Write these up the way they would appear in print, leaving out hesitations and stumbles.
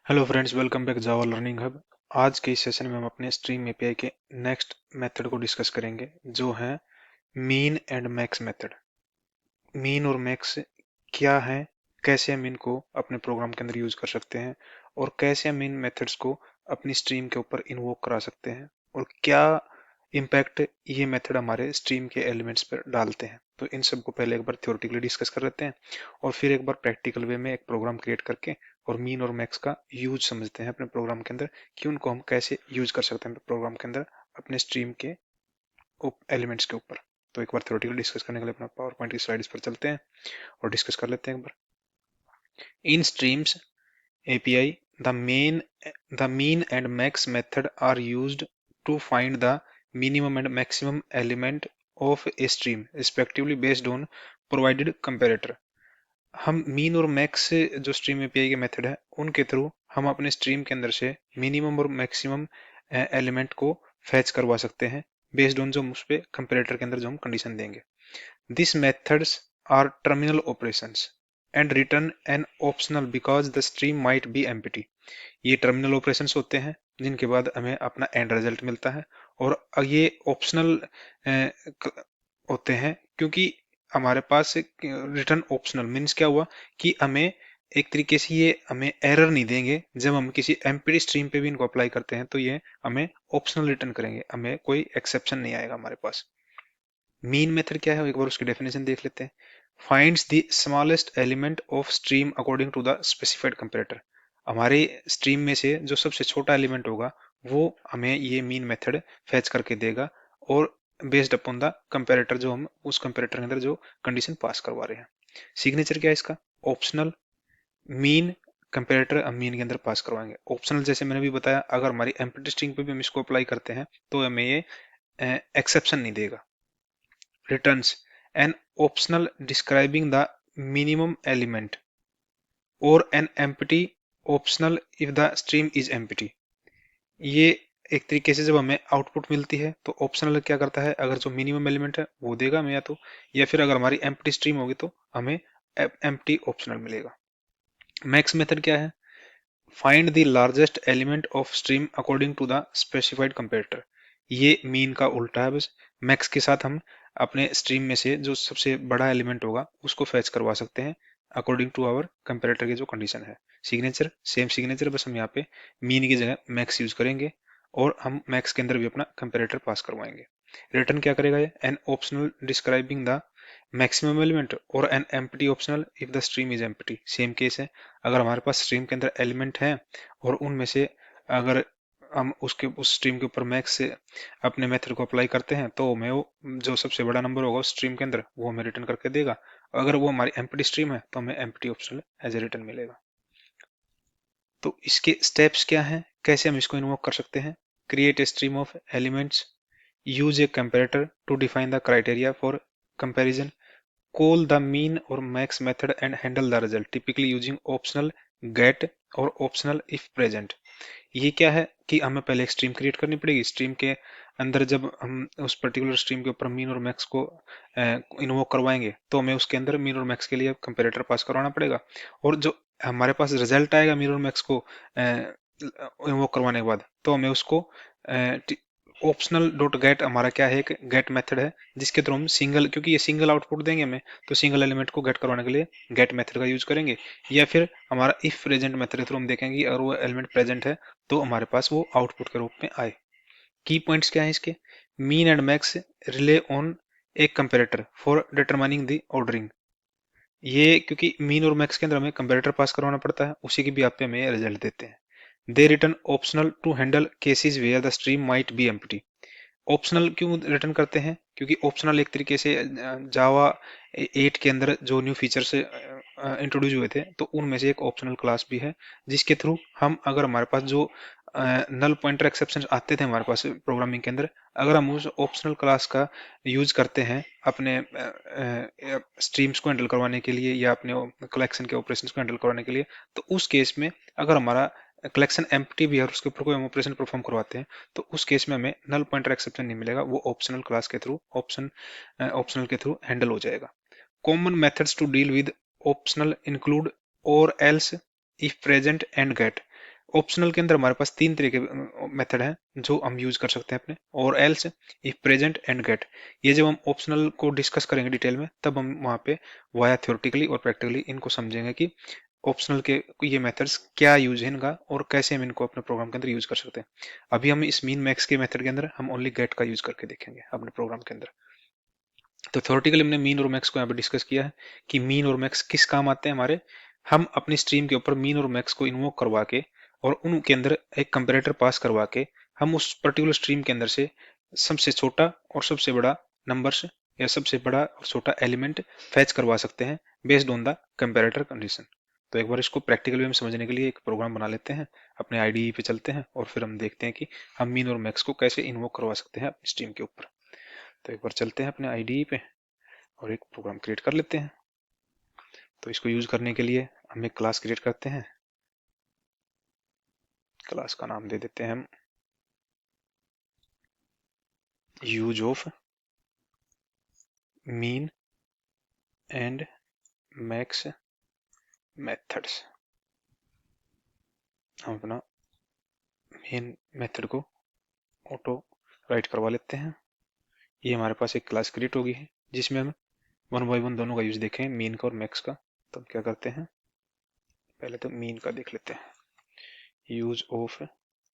Hello friends, welcome back जावा learning hub. आज के इस सेशन में हम अपने स्ट्रीम एपीआई के नेक्स्ट मेथड को डिस्कस करेंगे, जो है mean and max method. Mean और मैक्स क्या है, कैसे हम इनको अपने प्रोग्राम के अंदर यूज कर सकते हैं, और कैसे हम इन मेथड्स को अपनी स्ट्रीम के ऊपर इन्वोक करा सकते हैं, और क्या इम्पैक्ट ये मेथड हमारे स्ट्रीम के एलिमेंट्स पर डालते हैं। तो इन सब को पहले एक बार थ्योरेटिकली डिस्कस कर लेते हैं, और फिर एक बार प्रैक्टिकल वे में एक प्रोग्राम क्रिएट करके और मीन और मैक्स का यूज समझते हैं अपने प्रोग्राम के अंदर, कि उनको हम कैसे यूज कर सकते हैं प्रोग्राम के अंदर अपने स्ट्रीम के एलिमेंट्स के ऊपर। तो एक बार थ्योरेटिकली डिस्कस करने के लिए अपना पावर पॉइंट की स्लाइड्स पर चलते हैं और डिस्कस कर लेते हैं एक बार। In streams API, the mean and max method are used to find the minimum and maximum element of a stream, respectively based on provided comparator। हम मीन और मैक्स से जो स्ट्रीम एपीआई के मेथड है, उनके थ्रू हम अपने stream के अंदर से मिनिमम और मैक्सिमम एलिमेंट को फैच करवा सकते हैं, बेस्ड ऑन जो हम उस पे कंपेरेटर के अंदर जो हम कंडीशन देंगे। These methods are terminal operations and return an optional because the stream might be empty। ये टर्मिनल ऑपरेशंस होते हैं जिनके बाद हमें अपना एंड रिजल्ट मिलता है, और ये ऑप्शनल होते हैं क्योंकि हमारे पास रिटर्न ऑप्शनल मीन्स क्या हुआ कि हमें एक तरीके से ये हमें एरर नहीं देंगे। जब हम किसी एम्प्टी स्ट्रीम पे भी इनको अप्लाई करते हैं तो ये हमें ऑप्शनल रिटर्न करेंगे, हमें कोई एक्सेप्शन नहीं आएगा हमारे पास। मीन मेथड क्या है, एक बार उसकी डेफिनेशन देख लेते हैं। Finds the smallest element of stream according to the specified comparator. हमारे स्ट्रीम में से जो सबसे छोटा एलिमेंट होगा वो हमें ये मीन मेथड फैच करके देगा, और बेस्ड अपॉन द कंपैरेटर, जो हम उस कंपैरेटर के अंदर जो कंडीशन पास करवा रहे हैं। सिग्नेचर क्या है इसका? ऑप्शनल मीन कंपैरेटर हम मीन के अंदर पास करवाएंगे। ऑप्शनल जैसे मैंने भी बताया, अगर हमारी एम्प्टी स्ट्रिंग पे भी हम इसको अप्लाई करते हैं तो हमें ये एक्सेप्शन नहीं देगा। Returns an optional describing the minimum element, or an empty optional if the stream is empty। ये एक तरीके से जब हमें आउटपुट मिलती है तो ऑप्शनल क्या करता है, अगर जो मिनिमम एलिमेंट है वो देगा हमें, या फिर अगर हमारी एम्प्टी स्ट्रीम होगी तो हमें एम्प्टी ऑप्शनल मिलेगा। मैक्स मेथड क्या है? Find the largest element of stream according to the specified comparator. ये मीन का उल्टा है बस। मैक्स के साथ हम अपने स्ट्रीम में से जो सबसे बड़ा एलिमेंट होगा उसको फैच करवा सकते हैं अकॉर्डिंग टू आवर कंपेरेटर की जो कंडीशन है। सिग्नेचर सेम सिग्नेचर, बस हम यहाँ पे मीन की जगह मैक्स यूज करेंगे, और हम मैक्स के अंदर भी अपना कंपेरेटर पास करवाएंगे। रिटर्न क्या करेगा ये? An optional describing the maximum element और an empty optional if the stream is empty. Same case है, अगर हमारे पास स्ट्रीम के अंदर एलिमेंट है और उनमें से अगर हम उसके उस स्ट्रीम के ऊपर मैक्स से अपने मेथड को अप्लाई करते हैं तो हमें वो जो सबसे बड़ा नंबर होगा उस स्ट्रीम के अंदर वो हमें रिटर्न करके देगा। अगर वो हमारी एम्प्टी स्ट्रीम है तो हमें empty optional as a return मिलेगा। तो इसके स्टेप्स क्या हैं, कैसे हम इसको इन्वोक कर सकते हैं? Create a stream of elements, use a comparator to define the criteria for comparison, call the mean or max method and handle the result typically using optional get और optional if present। ये क्या है कि हमें पहले एक stream create करनी पड़ेगी। स्ट्रीम के अंदर जब हम उस पर्टिकुलर स्ट्रीम के ऊपर मीन और मैक्स को इन्वोक करवाएंगे तो हमें उसके अंदर मीन और मैक्स के लिए कंपेरेटर पास करवाना पड़ेगा, और जो हमारे पास रिजल्ट आएगा मीन और मैक्स को इन्वोक करवाने के बाद तो हमें उसको ऑप्शनल डॉट गेट, हमारा क्या है, एक गेट मेथड है जिसके थ्रू हम सिंगल, क्योंकि ये सिंगल आउटपुट देंगे हमें, तो सिंगल एलिमेंट को गेट करवाने के लिए गेट मेथड का यूज करेंगे। या फिर हमारा इफ प्रेजेंट मेथड के थ्रू हम देखेंगे अगर वो एलिमेंट प्रेजेंट है तो हमारे पास वो आउटपुट के रूप में आए। की पॉइंट्स क्या है इसके? Min and max rely on एक comparator for determining the ordering. ये क्योंकि मीन और मैक्स के अंदर हमें कंपेरेटर पास करवाना पड़ता है, उसी की भी आप पे हमें रिजल्ट देते हैं। They return optional to handle cases where the stream might be empty. Optional क्यों रिटर्न करते हैं? क्योंकि ऑप्शनल एक तरीके से जावा 8 के अंदर जो न्यू फीचर्स इंट्रोड्यूस हुए थे तो उनमें से एक ऑप्शनल क्लास भी है, जिसके थ्रू हम, अगर हमारे पास जो नल पॉइंटर एक्सेप्शन आते थे हमारे पास प्रोग्रामिंग के अंदर, अगर हम उस ऑप्शनल क्लास का यूज करते हैं अपने स्ट्रीम्स को हैंडल करवाने के लिए या अपने कलेक्शन के ऑपरेशंस को हैंडल करवाने के लिए, तो उस केस में अगर हमारा कलेक्शन एम्प्टी भी है और उसके ऊपर कोई हम ऑपरेशन परफॉर्म करवाते हैं तो उस केस में हमें नल पॉइंटर एक्सेप्शन नहीं मिलेगा, वो ऑप्शनल क्लास के थ्रू ऑप्शनल के थ्रू हैंडल हो जाएगा। Common methods to deal with optional include or else, if present and get. Optional के अंदर हमारे पास तीन तरह के मेथड हैं जो हम यूज कर सकते हैं अपने, और else, if, present and get. ये जब हम ऑप्शनल को डिस्कस करेंगे डिटेल में, तब हम वहाँ पे वाया थ्योरेटिकली और प्रैक्टिकली इनको समझेंगे कि ऑप्शनल के ये मेथड्स क्या यूज है इनका और कैसे हम इनको अपने प्रोग्राम के अंदर यूज कर सकते हैं। अभी हम इस मीन मैक्स के मेथड के अंदर हम ओनली गेट का यूज करके देखेंगे अपने प्रोग्राम के अंदर। तो थ्योरेटिकली हमने मीन और मैक्स को यहाँ पे डिस्कस किया है कि मीन और मैक्स किस काम आते हैं हमारे। हम अपनी स्ट्रीम के ऊपर मीन और मैक्स को इन्वोक करवा के और उनके अंदर एक कंपैरेटर पास करवा के हम उस पर्टिकुलर स्ट्रीम के अंदर से सबसे छोटा और सबसे बड़ा नंबर्स या सबसे बड़ा और छोटा एलिमेंट फैच करवा सकते हैं based on the comparator condition. तो एक बार इसको प्रैक्टिकली हम समझने के लिए एक प्रोग्राम बना लेते हैं, अपने आईडीई पे चलते हैं और फिर हम देखते हैं कि हम मीन और मैक्स को कैसे इन्वोक करवा सकते हैं अपनी स्ट्रीम के ऊपर। तो एक बार चलते हैं अपने आईडीई पे और एक प्रोग्राम क्रिएट कर लेते हैं। तो इसको यूज करने के लिए हम एक क्लास क्रिएट करते हैं। क्लास का नाम दे देते हैं हम use of mean and max methods. हम अपना मेन मेथड को ऑटो राइट करवा लेते हैं। ये हमारे पास एक क्लास क्रिएट होगी है जिसमें हम वन बाय वन दोनों का यूज देखें, मीन का और मैक्स का। तो हम क्या करते हैं, पहले तो मीन का देख लेते हैं। Use of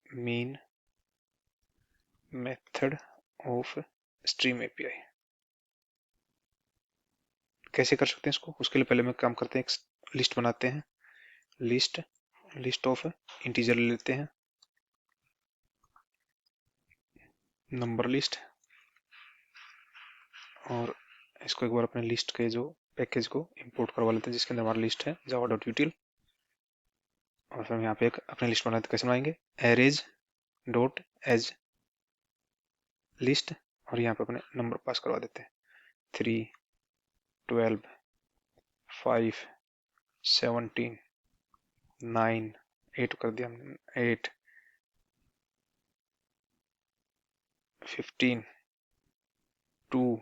mean method of stream API. कैसे कर सकते हैं इसको, उसके लिए पहले मैं काम करते हैं, एक लिस्ट बनाते हैं। लिस्ट ऑफ इंटीजर ले लेते हैं, नंबर लिस्ट, और इसको एक बार अपने लिस्ट के जो पैकेज को इंपोर्ट करवा लेते हैं जिसके अंदर हमारी लिस्ट है java.util। और फिर हम यहाँ पे एक अपनी लिस्ट बनाते हैं। कैसे बनाएंगे, arrays डॉट एज लिस्ट, और यहाँ पे अपने नंबर पास करवा देते हैं 3, 12, 5, 17, 9, 8 कर दिया हमने, 8, 15, 2,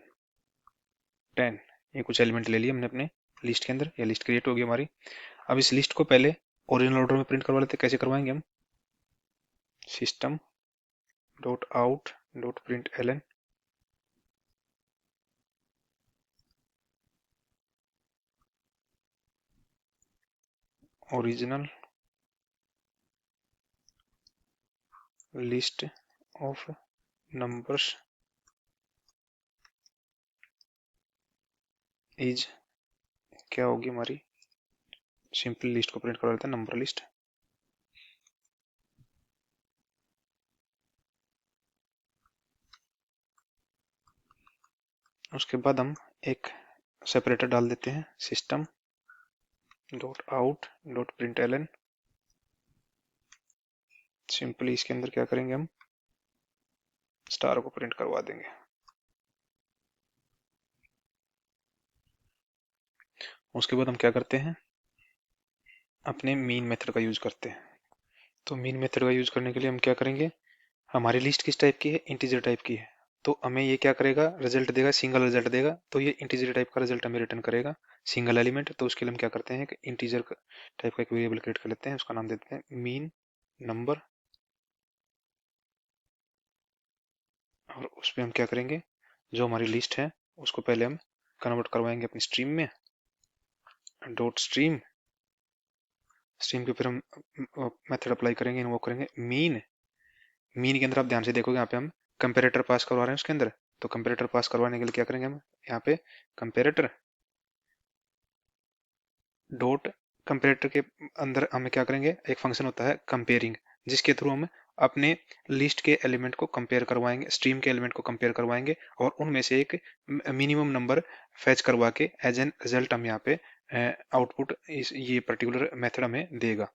10। ये कुछ एलिमेंट ले लिए हमने अपने लिस्ट के अंदर, या लिस्ट क्रिएट होगी हमारी। अब इस लिस्ट को पहले ओरिजिनल ऑर्डर में प्रिंट करवा लेते हैं। कैसे करवाएंगे हम, system dot out dot println original list of numbers is, क्या होगी हमारी, सिंपल लिस्ट को प्रिंट करवा लेते हैं, नंबर लिस्ट। उसके बाद हम एक सेपरेटर डाल देते हैं, system dot out dot println. Simply इसके अंदर क्या करेंगे, हम स्टार को प्रिंट करवा देंगे। उसके बाद हम क्या करते हैं, अपने मीन मेथड का यूज करते हैं। तो मीन मेथड का यूज करने के लिए हम क्या करेंगे, हमारी लिस्ट किस टाइप की है, इंटीजर टाइप की है। तो हमें ये क्या करेगा, रिजल्ट देगा, सिंगल रिजल्ट देगा। तो ये इंटीजर टाइप का रिजल्ट हमें रिटर्न करेगा, सिंगल एलिमेंट। तो उसके लिए हम क्या करते हैं, इंटीजर टाइप का एक वेरिएबल क्रिएट कर लेते हैं, उसका नाम देते हैं मीन नंबर। और उस पर हम क्या करेंगे, जो हमारी लिस्ट है उसको पहले हम कन्वर्ट करवाएंगे अपनी स्ट्रीम में, डॉट स्ट्रीम। स्ट्रीम के फिर हम मेथड अप्लाई करेंगे, वो करेंगे मीन। मीन के अंदर आप ध्यान से देखोगे यहाँ पे हम कंपेरेटर पास करवा रहे हैं उसके अंदर। तो कंपेरेटर पास करवाने के लिए क्या करेंगे हम, यहाँ पे कंपेरेटर डॉट कंपेरेटर के अंदर हमें क्या करेंगे, एक फंक्शन होता है कंपेयरिंग, जिसके थ्रू हम अपने लिस्ट के एलिमेंट को कंपेयर करवाएंगे, स्ट्रीम के एलिमेंट को कंपेयर करवाएंगे और उनमें से एक मिनिमम नंबर फैच करवा के एज एन रिजल्ट हम यहाँ पे आउटपुट इस ये पर्टिकुलर मेथड हमें देगा।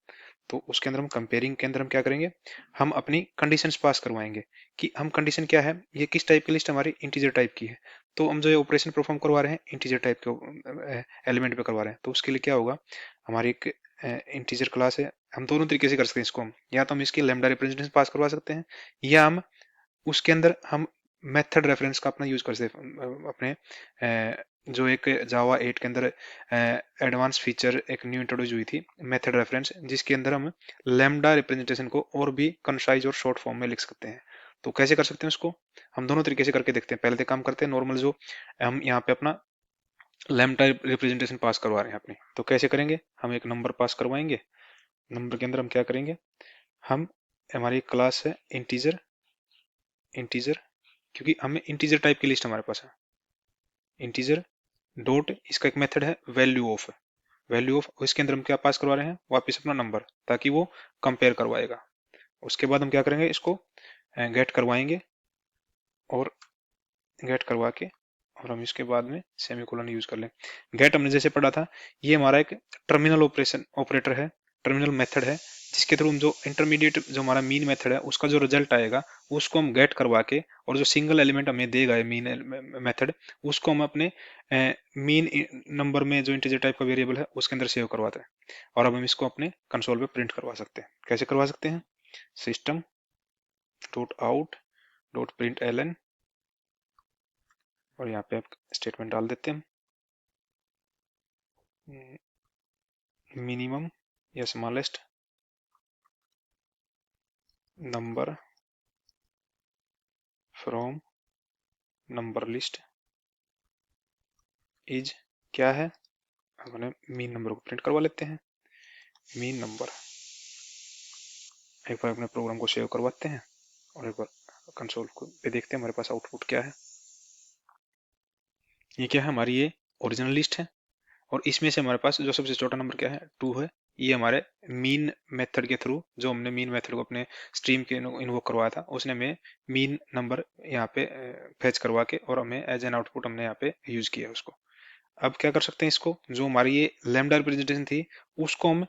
तो उसके अंदर हम कंपेयरिंग के अंदर हम क्या करेंगे, हम अपनी कंडीशंस पास करवाएंगे कि हम कंडीशन क्या है, ये किस टाइप की लिस्ट हमारी इंटीजर टाइप की है। तो हम जो ये ऑपरेशन परफॉर्म करवा रहे हैं इंटीजर टाइप के एलिमेंट पे करवा रहे हैं। तो उसके लिए क्या होगा, हमारी एक इंटीजर क्लास है। हम दोनों तरीके से कर सकते हैं इसको, हम या तो हम इसकी लैम्डा रिप्रेजेंटेशन पास करवा सकते हैं, या हम उसके अंदर हम मेथड रेफरेंस का अपना यूज कर सकते हैं, अपने जो एक जावा 8 के अंदर एडवांस फीचर एक न्यू इंट्रोड्यूस हुई थी, मेथड रेफरेंस, जिसके अंदर हम लैम्डा रिप्रेजेंटेशन को और भी कंसाइज और शॉर्ट फॉर्म में लिख सकते हैं। तो कैसे कर सकते हैं उसको, हम दोनों तरीके से करके देखते हैं। पहले तो काम करते हैं नॉर्मल, जो हम यहाँ पे अपना लैम्डा रिप्रेजेंटेशन पास करवा रहे हैं अपनी। तो कैसे करेंगे, हम एक नंबर पास करवाएंगे। नंबर के अंदर हम क्या करेंगे, हम हमारी क्लास है इंटीजर, इंटीजर, क्योंकि हमें इंटीजर टाइप की लिस्ट हमारे पास है, इंटीजर डॉट, इसका एक मेथड है वैल्यू ऑफ, वैल्यू ऑफ, इसके अंदर हम क्या पास करवा रहे हैं, वापस अपना नंबर, ताकि वो कंपेयर करवाएगा। उसके बाद हम क्या करेंगे, इसको गेट करवाएंगे, और गेट करवा के, और हम इसके बाद में सेमीकोलन यूज कर लें। गेट हमने जैसे पढ़ा था, ये हमारा एक टर्मिनल ऑपरेशन ऑपरेटर है, टर्मिनल मेथड है, जिसके थ्रू हम जो इंटरमीडिएट, जो हमारा मीन मेथड है, उसका जो रिजल्ट आएगा उसको हम गेट करवा के, और जो सिंगल एलिमेंट हमें देगा मीन मेथड, उसको हम अपने मीन नंबर में जो इंटीजर टाइप का वेरिएबल है उसके अंदर सेव करवाते हैं। और अब हम इसको अपने कंसोल पे प्रिंट करवा सकते हैं। कैसे करवा सकते हैं, system dot out dot print L, और यहाँ पे आप स्टेटमेंट डाल देते हैं, मिनिमम या smallest number from number list is, क्या है, हमने मीन नंबर को प्रिंट करवा लेते हैं, मीन नंबर। एक बार अपने प्रोग्राम को सेव करवाते हैं, और एक बार कंसोल को पे देखते हैं हमारे पास आउटपुट क्या है। ये क्या है, हमारी ये ओरिजिनल लिस्ट है, और इसमें से हमारे पास जो सबसे छोटा नंबर क्या है, 2 है। ये हमारे मीन मेथड के थ्रू, जो हमने मीन मेथड को अपने स्ट्रीम के इन्वोक करवाया था, उसने हमें मीन नंबर यहाँ पे फेच करवा के, और हमें एज एन आउटपुट हमने यहाँ पे यूज किया उसको। अब क्या कर सकते हैं, इसको जो हमारी ये लैम्डा रिप्रेजेंटेशन थी, उसको हम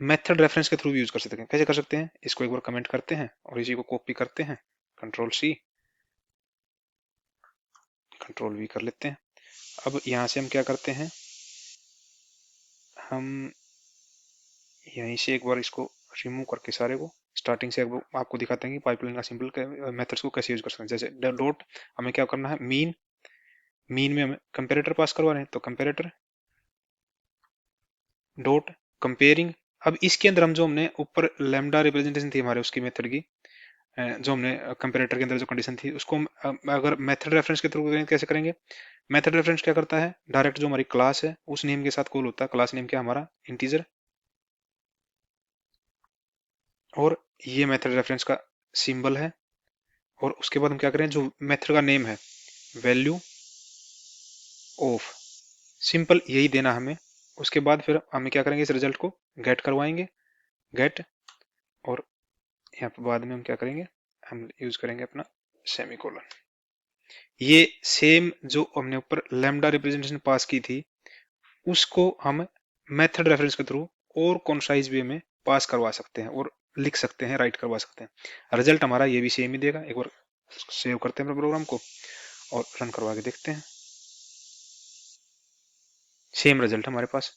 मेथड रेफरेंस के थ्रू भी यूज कर सकते हैं। कैसे कर सकते हैं, इसको एक बार कमेंट करते हैं और इसी को कॉपी करते हैं, कंट्रोल सी कंट्रोल वी कर लेते हैं। अब यहाँ से हम क्या करते हैं, हम यहीं से एक बार इसको रिमूव करके सारे को स्टार्टिंग से आपको दिखाते हैं कि पाइपलाइन का सिंपल मेथड्स को कैसे यूज कर सकते हैं। जैसे डॉट, हमें क्या करना है, मीन, मीन में हमें कंपेरेटर पास करवा रहे हैं, तो कंपेरेटर डॉट कंपेयरिंग। अब इसके अंदर हम जो हमने ऊपर लैम्डा रिप्रेजेंटेशन थी हमारे उसकी मेथड की, जो हमने कंपेरेटर के अंदर जो कंडीशन थी, उसको हम अगर मेथड रेफरेंस के थ्रू कैसे करेंगे। मेथड रेफरेंस क्या करता है, डायरेक्ट जो हमारी क्लास है उस नेम के साथ कॉल होता है। क्लास नेम क्या हमारा इंटीजर, और ये मेथड रेफरेंस का सिंबल है। और उसके बाद हम क्या करें, जो मेथड का नेम है, वैल्यू ऑफ, सिंपल यही देना हमें। उसके बाद फिर हमें क्या करेंगे, इस रिजल्ट को गेट करवाएंगे, गेट, और यहाँ पे बाद में हम क्या करेंगे, हम यूज करेंगे अपना सेमीकोलन। ये सेम जो हमने ऊपर लैम्डा रिप्रेजेंटेशन पास की थी, उसको हम मेथड रेफरेंस के थ्रू और कॉन्साइज वे में पास करवा सकते हैं, और लिख सकते हैं, राइट करवा सकते हैं। रिजल्ट हमारा ये भी सेम ही देगा। एक बार सेव करते हैं अपने प्रोग्राम को और रन करवा के देखते हैं, सेम रिजल्ट हमारे पास।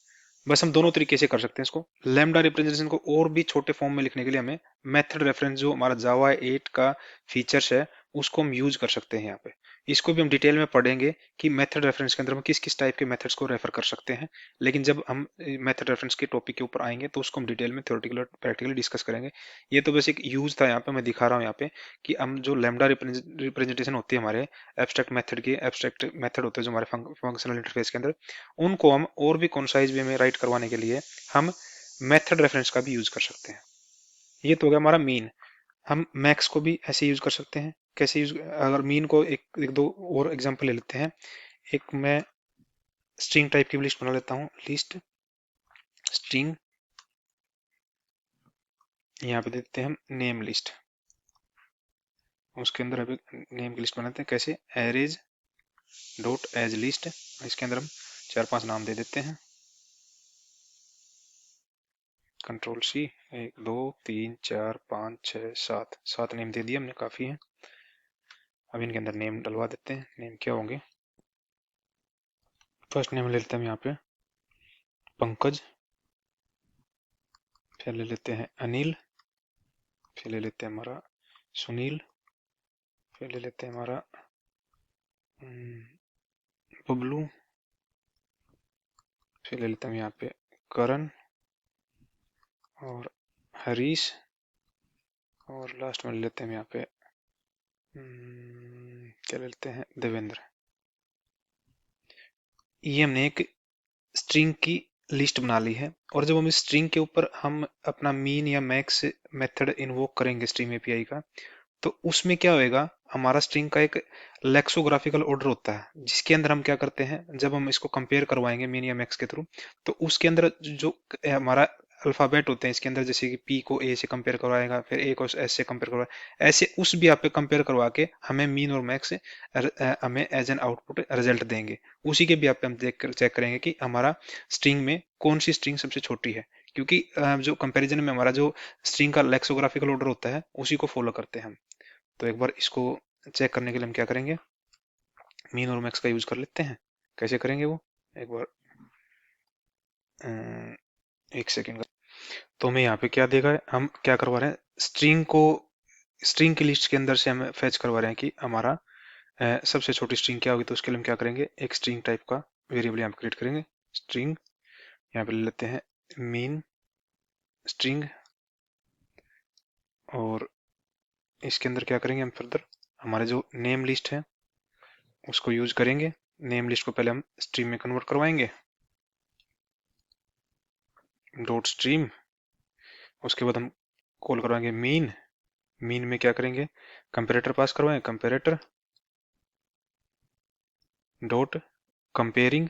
बस हम दोनों तरीके से कर सकते हैं इसको। लैम्डा रिप्रेजेंटेशन को और भी छोटे फॉर्म में लिखने के लिए हमें मेथड रेफरेंस, जो हमारा जावा 8 का फीचर्स है, उसको हम यूज कर सकते हैं यहाँ पे। इसको भी हम डिटेल में पढ़ेंगे कि मेथड रेफरेंस के अंदर हम किस किस टाइप के मेथड्स को रेफर कर सकते हैं। लेकिन जब हम मेथड रेफरेंस के टॉपिक के ऊपर आएंगे तो उसको हम डिटेल में थ्योरेटिकल और प्रैक्टिकली डिस्कस करेंगे। ये तो बस एक यूज था यहाँ पे, मैं दिखा रहा हूँ यहाँ पे कि हम जो लैम्डा रिप्रेजेंटेशन होती है हमारे एब्स्ट्रैक्ट मेथड के, एब्स्ट्रैक्ट मेथड होते हैं जो हमारे फंक्शनल इंटरफेस के अंदर, उनको हम और भी कंसाइज वे में राइट करवाने के लिए हम मेथड रेफरेंस का भी यूज कर सकते हैं। ये तो हो गया हमारा मीन। हम मैक्स को भी ऐसे यूज कर सकते हैं। कैसे यूज, अगर मीन को एक दो और एग्जांपल ले लेते हैं। एक मैं स्ट्रिंग टाइप की लिस्ट बना लेता हूँ, लिस्ट स्ट्रिंग, यहाँ पे देते हैं हम नेम लिस्ट, उसके अंदर अभी नेम की लिस्ट बनाते हैं। कैसे, एरेज डॉट एज लिस्ट, इसके अंदर हम 4-5 नाम दे देते हैं, कंट्रोल सी, 1 2 3 4 5 6 7, 7 नेम दे दिए हमने, काफी है। अब इनके अंदर नेम डलवा देते हैं। नेम क्या होंगे, फर्स्ट नेम ले लेते हैं हम यहाँ पे पंकज, फिर ले लेते हैं अनिल, फिर ले लेते हैं हमारा सुनील, फिर ले लेते हैं हमारा बबलू, फिर ले लेते हैं यहाँ पे करण और हरीश, और लास्ट में ले लेते हैं यहाँ पे क्या ले लेते हैं, देवेंद्र। ये हमने एक स्ट्रिंग की लिस्ट बना ली है, और जब हम इस स्ट्रिंग के ऊपर हम अपना मीन या मैक्स मेथड इन्वोक करेंगे स्ट्रिंग एपीआई का, तो उसमें क्या होएगा, हमारा स्ट्रिंग का एक लेक्सोग्राफिकल ऑर्डर होता है, जिसके अंदर हम क्या करते हैं, जब हम इसको कंपेयर करवाएंगे मीन या मैक्स के थ्रू, तो उसके अंदर जो हमारा अल्फाबेट होते हैं इसके अंदर, जैसे कि पी को ए से कंपेयर करवाएगा, फिर ए को एस से कंपेयर करवाएगा, ऐसे उस भी आप पे कंपेयर करवा के हमें मीन और मैक्स हमें एज एन आउटपुट रिजल्ट देंगे। उसी के भी आप पे हम देख कर चेक करेंगे कि हमारा स्ट्रिंग में कौन सी स्ट्रिंग सबसे छोटी है, क्योंकि जो कंपैरिजन में हमारा जो स्ट्रिंग का लेक्सोग्राफिकल ऑर्डर होता है उसी को फॉलो करते हैं हम। तो एक बार इसको चेक करने के लिए हम क्या करेंगे, मीन और मैक्स का यूज कर लेते हैं। कैसे करेंगे वो, एक बार एक सेकेंड। तो हमें यहाँ पे क्या देगा, हम क्या करवा रहे हैं, स्ट्रिंग को, स्ट्रिंग की लिस्ट के अंदर से हम फैच करवा रहे हैं कि हमारा सबसे छोटी स्ट्रिंग क्या होगी। तो उसके लिए हम क्या करेंगे, एक स्ट्रिंग टाइप का वेरिएबल यहाँ पे क्रिएट करेंगे, स्ट्रिंग, यहाँ पे ले लेते हैं मीन स्ट्रिंग, और इसके अंदर क्या करेंगे हम फर्दर, हमारे जो नेम लिस्ट है उसको यूज करेंगे। नेम लिस्ट को पहले हम स्ट्रीम में कन्वर्ट करवाएंगे, डॉट स्ट्रीम, उसके बाद हम कॉल करवाएंगे मीन। मीन में क्या करेंगे, कंपेरेटर पास करवाएं, कंपेरेटर डॉट कंपेयरिंग।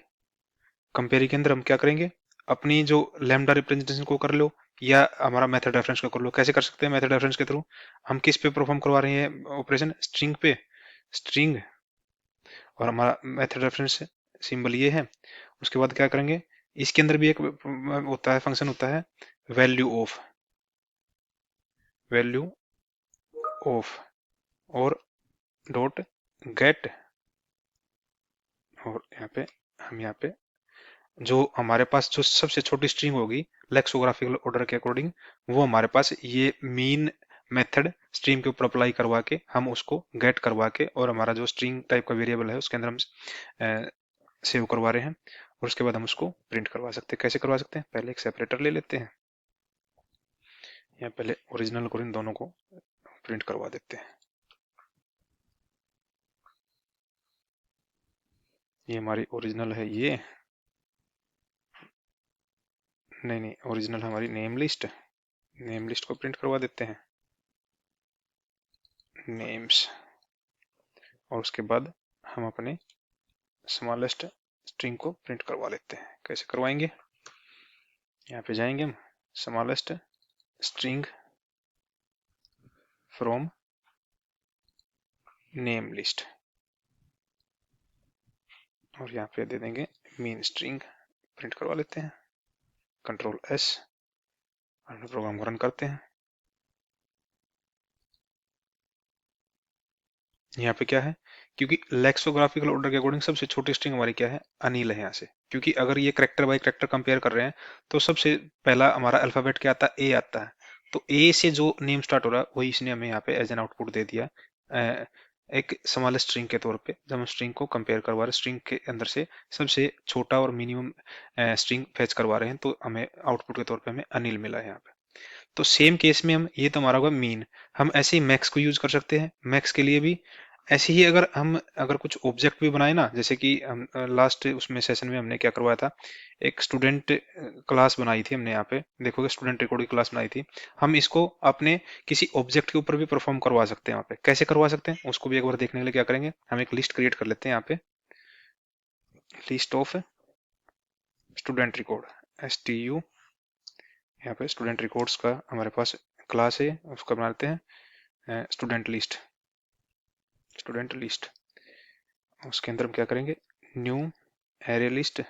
कंपेयरिंग के अंदर हम क्या करेंगे, अपनी जो लैम्डा रिप्रेजेंटेशन को कर लो, या हमारा मेथड रेफरेंस को कर लो। कैसे कर सकते हैं, मेथड रेफरेंस के थ्रू हम किस पे परफॉर्म करवा रहे हैं ऑपरेशन, स्ट्रिंग पे, स्ट्रिंग, और हमारा मेथड रेफरेंस सिंबल ये है। उसके बाद क्या करेंगे, इसके अंदर भी एक होता है, फंक्शन होता है वैल्यू ऑफ, वैल्यू ऑफ, और डॉट गेट, और यहाँ पे हम यहाँ पे जो हमारे पास जो सबसे छोटी स्ट्रिंग होगी लेक्सोग्राफिकल ऑर्डर के अकॉर्डिंग, वो हमारे पास ये मीन मेथड स्ट्रिंग के ऊपर अप्लाई करवा के हम उसको गेट करवा के, और हमारा जो स्ट्रिंग टाइप का वेरिएबल है उसके अंदर हम सेव करवा रहे हैं, और उसके बाद हम उसको प्रिंट करवा सकते हैं। कैसे करवा सकते हैं, पहले एक सेपरेटर ले लेते हैं, यहाँ पहले ओरिजिनल और इन दोनों को प्रिंट करवा देते हैं। ये हमारी ओरिजिनल है, ये नहीं ओरिजिनल हमारी नेम लिस्ट, नेम लिस्ट को प्रिंट करवा देते हैं, नेम्स, और उसके बाद हम अपने स्मॉलेस्ट स्ट्रिंग को प्रिंट करवा लेते हैं। कैसे करवाएंगे, यहाँ पे जाएंगे हम, smallest string from name list, और यहाँ पे दे देंगे मीन स्ट्रिंग, प्रिंट करवा लेते हैं, कंट्रोल एस, और प्रोग्राम को रन करते हैं। यहाँ पे क्या है, क्योंकि लेक्सोग्राफिकल ऑर्डर के अकॉर्डिंग सबसे छोटी स्ट्रिंग हमारी क्या है, अनिल है यहाँ से, क्योंकि अगर ये करेक्टर बाय करेक्टर कंपेयर कर रहे हैं तो सबसे पहला हमारा अल्फाबेट क्या आता है, ए आता है। तो ए से जो नेम स्टार्ट हो रहा है वही इसने हमें यहाँ पे एज एन आउटपुट दे दिया, एक स्मॉल स्ट्रिंग के तौर पे। जब हम स्ट्रिंग को कंपेयर करवा रहे हैं, स्ट्रिंग के अंदर से सबसे छोटा और मिनिमम स्ट्रिंग फैच करवा रहे हैं, तो हमें आउटपुट के तौर पे हमें अनिल मिला है यहाँ पे। तो सेम केस में हम, ये तो हमारा होगा मीन, हम ऐसे ही मैक्स को यूज कर सकते हैं। मैक्स के लिए भी ऐसे ही, अगर हम अगर कुछ ऑब्जेक्ट भी बनाए ना, जैसे कि हम लास्ट उसमें सेशन में हमने क्या करवाया था, एक स्टूडेंट क्लास बनाई थी हमने, यहाँ पे देखोगे स्टूडेंट रिकॉर्ड की क्लास बनाई थी। हम इसको अपने किसी ऑब्जेक्ट के ऊपर भी परफॉर्म करवा सकते हैं। वहाँ पे कैसे करवा सकते हैं उसको भी एक बार देखने के लिए क्या करेंगे, हम एक लिस्ट क्रिएट कर लेते हैं यहाँ पे, list of student record, STU, यहाँ पे स्टूडेंट रिकॉर्ड्स का हमारे पास क्लास है, उसका बना लेते हैं स्टूडेंट लिस्ट, स्टूडेंट लिस्ट। उसके अंदर हम क्या करेंगे, न्यू एरे लिस्ट,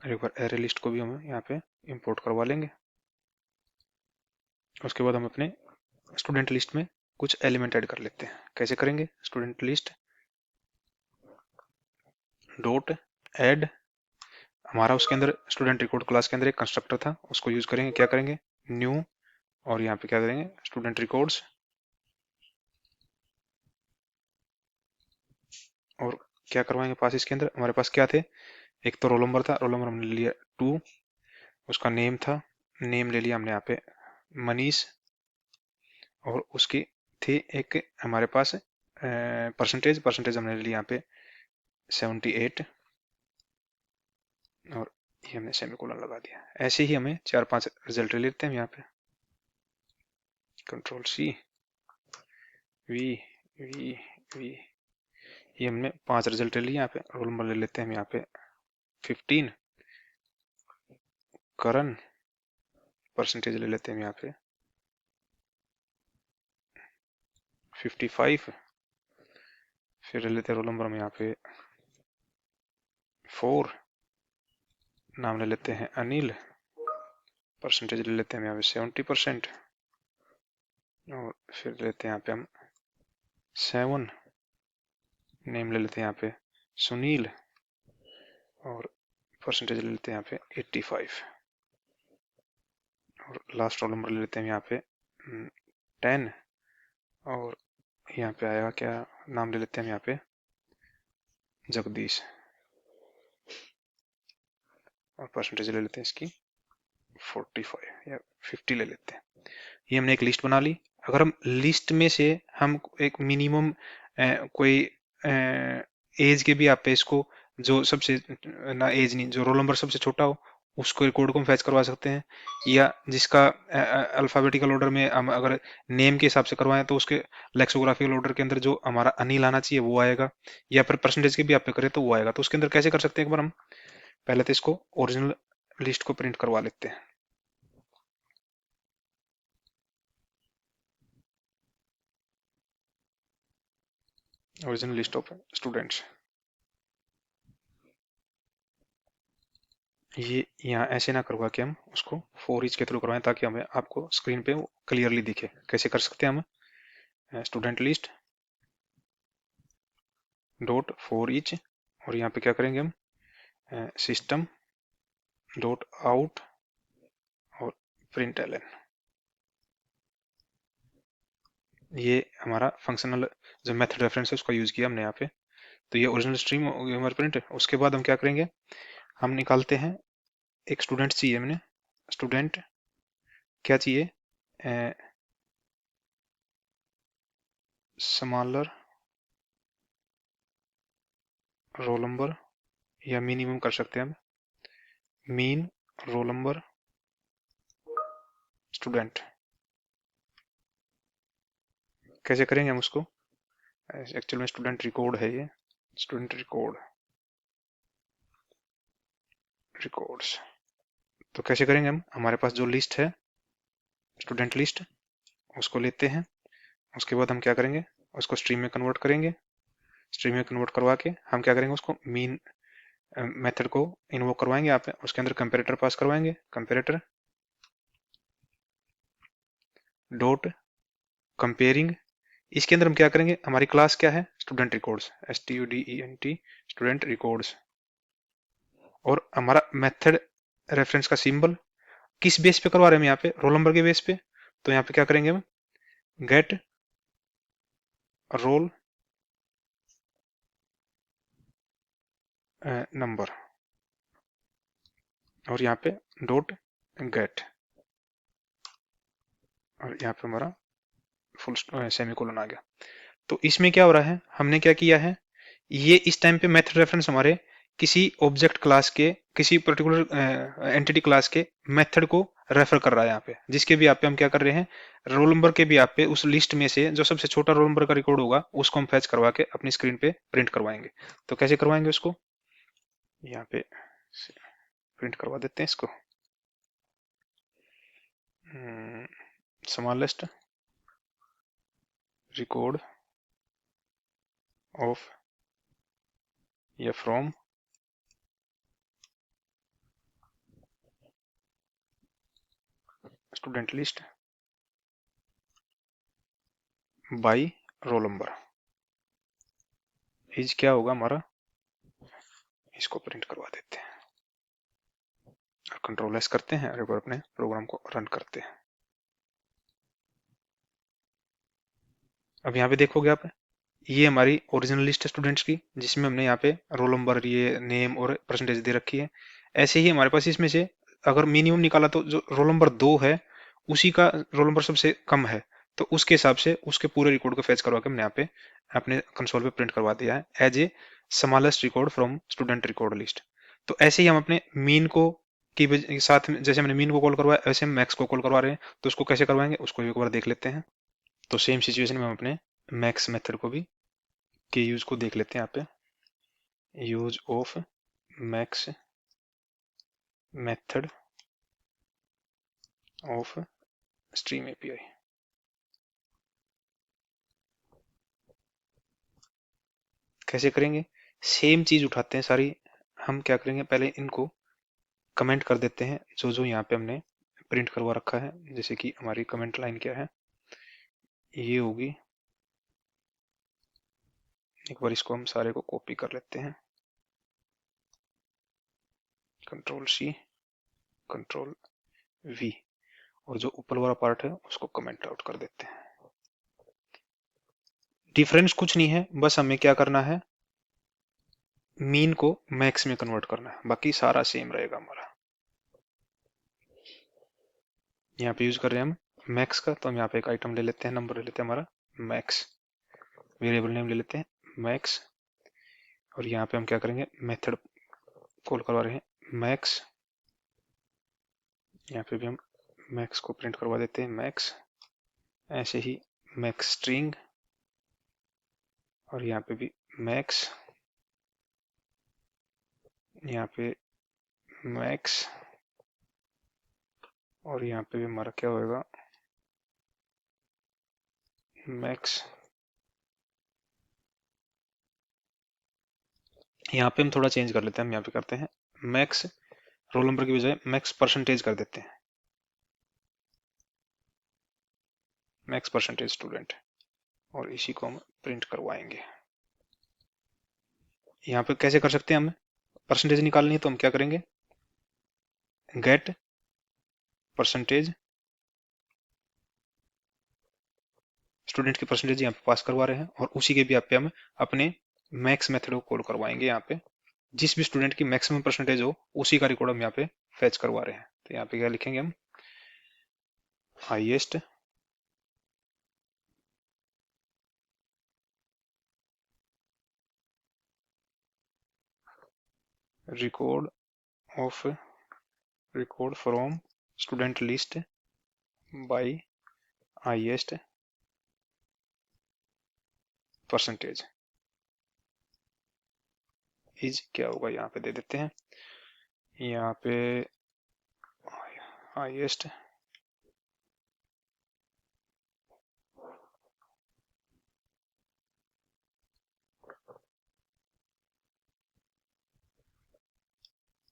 एक बार एरे लिस्ट को भी हम यहाँ पे इंपोर्ट करवा लेंगे। उसके बाद हम अपने स्टूडेंट लिस्ट में कुछ एलिमेंट ऐड कर लेते हैं। कैसे करेंगे, स्टूडेंट लिस्ट डॉट ऐड हमारा उसके अंदर स्टूडेंट रिकॉर्ड क्लास के अंदर एक कंस्ट्रक्टर था, उसको यूज करेंगे, क्या करेंगे, न्यू, और यहाँ पे क्या करेंगे, स्टूडेंट रिकॉर्ड्स, और क्या करवाएंगे पास इसके अंदर, हमारे पास क्या थे, एक तो रोल नंबर था, रोल नंबर हमने लिया 2, उसका नेम था, नेम ले लिया हमने यहाँ पे मनीष, और उसकी थी एक हमारे पास परसेंटेज, परसेंटेज हमने ले लिया यहाँ पे 78, और ये हमने सेमीकोलन लगा दिया। ऐसे ही हमें 4-5 रिजल्ट ले लेते हैं यहाँ पे, control C, V, V, V, ये हमने 5 रिजल्ट ले लिए। यहाँ पे रोल नंबर ले लेते हैं हम यहाँ पे 15, करण, परसेंटेज ले लेते हैं यहाँ पे 55, फिर ले लेते हैं रोल नंबर हम यहाँ पे 4, नाम ले लेते हैं अनिल, परसेंटेज ले लेते हैं यहाँ पे 70%, और फिर लेते हैं यहाँ पे हम 7, नेम ले लेते हैं यहाँ पे सुनील, और परसेंटेज ले लेते हैं यहाँ पे 85, और लास्ट रोल नंबर ले लेते हैं यहाँ पे 10, और यहाँ पे आएगा क्या, नाम ले लेते हैं हम यहाँ पे जगदीश, और परसेंटेज ले लेते हैं इसकी 45 या 50 ले लेते हैं। ये हमने एक लिस्ट बना ली। अगर हम लिस्ट में से हम एक मिनिमम कोई एज के भी आप पे इसको, जो सबसे ना एज नहीं, जो रोल नंबर सबसे छोटा हो उसको रिकॉर्ड को हम फैच करवा सकते हैं, या जिसका अल्फाबेटिकल ऑर्डर में हम अगर नेम के हिसाब से करवाएं तो उसके लेक्सोग्राफिकल ऑर्डर के अंदर जो हमारा अनिल आना चाहिए वो आएगा, या फिर परसेंटेज के भी आप पे करें तो वो आएगा। तो उसके अंदर कैसे कर सकते हैं, एक बार हम पहले तो इसको ओरिजिनल लिस्ट को प्रिंट करवा लेते हैं। ओरिजिनल लिस्ट ऑफ स्टूडेंट्स, ये यहाँ ऐसे ना करवा के हम उसको फॉर ईच के थ्रू करवाएं, ताकि हमें आपको स्क्रीन पे वो क्लियरली दिखे। कैसे कर सकते हैं हम, student list dot for each, और यहाँ पे क्या करेंगे हम, सिस्टम डॉट आउट और प्रिंट एल एन, ये हमारा फंक्शनल जो मेथड रेफरेंस है उसका यूज किया हमने यहाँ पे। तो ये ओरिजिनल स्ट्रीम हमारा प्रिंट है। उसके बाद हम क्या करेंगे, हम निकालते हैं एक स्टूडेंट चाहिए हमने, स्टूडेंट क्या चाहिए, स्मॉलर रोल नंबर, या मिनिमम कर सकते हैं हम, मीन रोल नंबर स्टूडेंट। कैसे करेंगे हम उसको, एक्चुअल में स्टूडेंट रिकॉर्ड है ये, स्टूडेंट रिकॉर्ड, रिकॉर्ड्स। तो कैसे करेंगे हम, हमारे पास जो लिस्ट है स्टूडेंट लिस्ट, उसको लेते हैं, उसके बाद हम क्या करेंगे, उसको स्ट्रीम में कन्वर्ट करेंगे, स्ट्रीम में कन्वर्ट करवा के हम क्या करेंगे, उसको मीन मेथड को इन्वोक करवाएंगे यहाँ पे, उसके अंदर कंपेरेटर पास करवाएंगे, कंपेरेटर डॉट कंपेयरिंग। इसके अंदर हम क्या करेंगे, हमारी क्लास क्या है, student records, STUDENT, student records, और हमारा मेथड रेफरेंस का सिंबल किस बेस पे करवा रहे हैं हम, यहाँ पे रोल नंबर के बेस पे। तो यहाँ पे क्या करेंगे हम, गेट रोल नंबर, और यहाँ पे डॉट गेट, और यहाँ पे हमारा फुल सेमीकोलन आ गया। तो इसमें क्या हो रहा है, हमने क्या किया है, ये इस टाइम पे मेथड रेफरेंस हमारे किसी ऑब्जेक्ट क्लास के, किसी पर्टिकुलर एंटिटी क्लास के मेथड को रेफर कर रहा है यहाँ पे, जिसके भी आप पे हम क्या कर रहे हैं, रोल नंबर के भी आप पे उस लिस्ट में से जो सबसे छोटा रोल नंबर का रिकॉर्ड होगा उसको हम फैच करवा के अपनी स्क्रीन पे प्रिंट करवाएंगे। तो कैसे करवाएंगे उसको, यहाँ पे प्रिंट करवा देते हैं इसको, स्मॉलेस्ट रिकॉर्ड ऑफ या from student list by roll number is क्या होगा हमारा, इसको प्रिंट करवा देते हैं। कंट्रोल एस करते हैं और एक बार अपने प्रोग्राम को रन करते हैं। अब यहाँ पे देखोगे आप, ये हमारी ओरिजिनल लिस्ट है स्टूडेंट्स की, जिसमें हमने यहाँ पे रोल नंबर, ये नेम और परसेंटेज दे रखी है। ऐसे ही हमारे पास इसमें से अगर मिनिमम निकाला तो जो रोल नंबर 2 है उसी का रोल नंबर सबसे कम है, तो उसके हिसाब से उसके पूरे रिकॉर्ड को फेच करवा के हमने यहाँ पे अपने कंसोल पे प्रिंट करवा दिया है as a smallest record from student record list. तो ऐसे ही हम अपने मीन को की साथ में, जैसे हमने मीन को कॉल करवाया वैसे हम मैक्स को कॉल करवा रहे हैं, तो उसको कैसे करवाएंगे उसको एक बार देख लेते हैं। तो सेम सिचुएशन में हम अपने मैक्स मेथड को भी के यूज को देख लेते हैं यहाँ पे। Use of max method of stream API. कैसे करेंगे, सेम चीज उठाते हैं सारी। हम क्या करेंगे, पहले इनको कमेंट कर देते हैं जो जो यहाँ पे हमने प्रिंट करवा रखा है। जैसे कि हमारी कमेंट लाइन क्या है, ये होगी। एक बार इसको हम सारे को कॉपी कर लेते हैं, कंट्रोल सी कंट्रोल वी, और जो ऊपर वाला पार्ट है उसको कमेंट आउट कर देते हैं। डिफरेंस कुछ नहीं है, बस हमें क्या करना है, मीन को मैक्स में कन्वर्ट करना है, बाकी सारा सेम रहेगा हमारा। यहाँ पे यूज कर रहे हैं हम मैक्स का, तो हम यहाँ पे एक आइटम ले लेते हैं, नंबर ले लेते हैं हमारा मैक्स, वेरिएबल नेम ले लेते हैं मैक्स, और यहाँ पे हम क्या करेंगे, मेथड कॉल करवा रहे हैं मैक्स। यहाँ पे भी हम मैक्स को प्रिंट करवा देते हैं मैक्स, ऐसे ही मैक्स स्ट्रिंग, और यहाँ पे भी मैक्स, यहाँ पे मैक्स, और यहाँ पे भी हमारा क्या होएगा मैक्स। यहाँ पे हम थोड़ा चेंज कर लेते हैं, हम यहाँ पे करते हैं मैक्स रोल नंबर की बजाय मैक्स परसेंटेज कर देते हैं, मैक्स परसेंटेज स्टूडेंट, और इसी को हम प्रिंट करवाएंगे। यहाँ पे कैसे कर सकते हैं, हम परसेंटेज निकालनी है तो हम क्या करेंगे, गेट परसेंटेज, स्टूडेंट की परसेंटेज यहाँ पे पास करवा रहे हैं, और उसी के भी यहाँ पे हम अपने मैक्स मेथड को कॉल करवाएंगे। यहाँ पे जिस भी स्टूडेंट की मैक्सिमम परसेंटेज हो उसी का रिकॉर्ड हम यहाँ पे फेच करवा रहे हैं। तो यहाँ पे क्या लिखेंगे हम, highest record of record from student list by highest percentage is, क्या होगा यहाँ पे दे देते हैं, यहाँ पे हाईएस्ट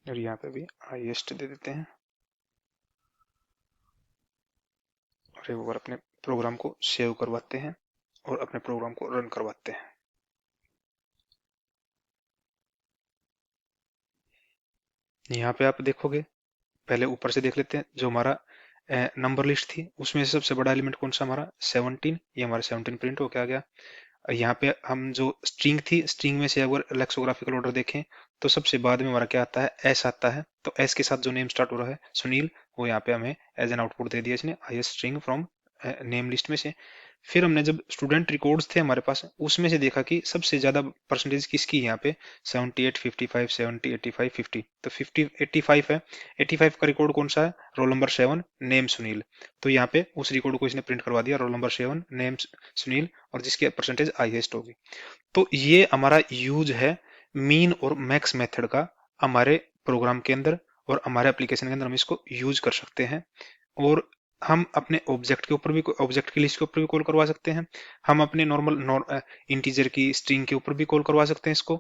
और यहाँ पे भी हाईएस्ट दे देते हैं, और एक बार अपने प्रोग्राम को सेव करवाते हैं और अपने प्रोग्राम को रन करवाते हैं। यहाँ पे आप देखोगे, पहले ऊपर से देख लेते हैं, जो हमारा नंबर लिस्ट थी उसमें से सबसे बड़ा एलिमेंट कौन सा, हमारा 17, ये हमारा 17 प्रिंट हो के आ गया। यहाँ पे हम जो स्ट्रिंग थी, स्ट्रिंग में से अगर लेक्सोग्राफिकल ऑर्डर देखें तो सबसे बाद में हमारा क्या आता है, एस आता है। तो एस के साथ जो नेम स्टार्ट हो रहा है सुनील, वो यहाँ पे हमें एज एन आउटपुट दे दिया इसने, आई स्ट्रिंग फ्रॉम नेम लिस्ट में से। फिर हमने जब स्टूडेंट रिकॉर्ड्स थे हमारे पास, उसमें से देखा कि सबसे ज्यादा परसेंटेज किसकी, यहाँ पे 78, 55, 70, 85, 50, तो 50 85 है। 85 का रिकॉर्ड कौन सा है, रोल नंबर 7 नेम सुनील। तो यहाँ पे उस रिकॉर्ड को इसने प्रिंट करवा दिया, रोल नंबर 7 नेम सुनील, और जिसकी परसेंटेज हाईएस्ट होगी। तो ये हमारा यूज है मीन और मैक्स मेथड का हमारे प्रोग्राम के अंदर, और हमारे एप्लीकेशन के अंदर हम इसको यूज कर सकते हैं। और हम अपने ऑब्जेक्ट के ऊपर भी, ऑब्जेक्ट की लिस्ट के ऊपर भी कॉल करवा सकते हैं, हम अपने नॉर्मल इंटीजर की स्ट्रिंग के ऊपर भी कॉल करवा सकते हैं इसको।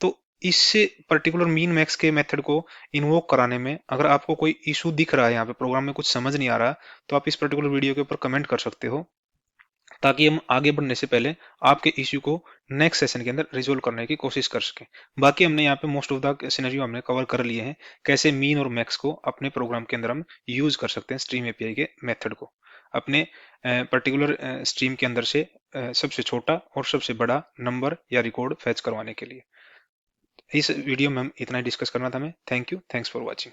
तो इससे पर्टिकुलर मीन मैक्स के मेथड को इन्वोक कराने में अगर आपको कोई इशू दिख रहा है, यहाँ पे प्रोग्राम में कुछ समझ नहीं आ रहा, तो आप इस पर्टिकुलर वीडियो के ऊपर कमेंट कर सकते हो, ताकि हम आगे बढ़ने से पहले आपके इश्यू को नेक्स्ट सेशन के अंदर रिजोल्व करने की कोशिश कर सकें। बाकी हमने यहाँ पे मोस्ट ऑफ द सिनेरियो हमने कवर कर लिए हैं, कैसे मीन और मैक्स को अपने प्रोग्राम के अंदर हम यूज कर सकते हैं स्ट्रीम एपीआई के मेथड को अपने पर्टिकुलर स्ट्रीम के अंदर से सबसे छोटा और सबसे बड़ा नंबर या रिकॉर्ड फैच करवाने के लिए। इस वीडियो में हम इतना ही डिस्कस करना था। मैं thank you, thanks for watching.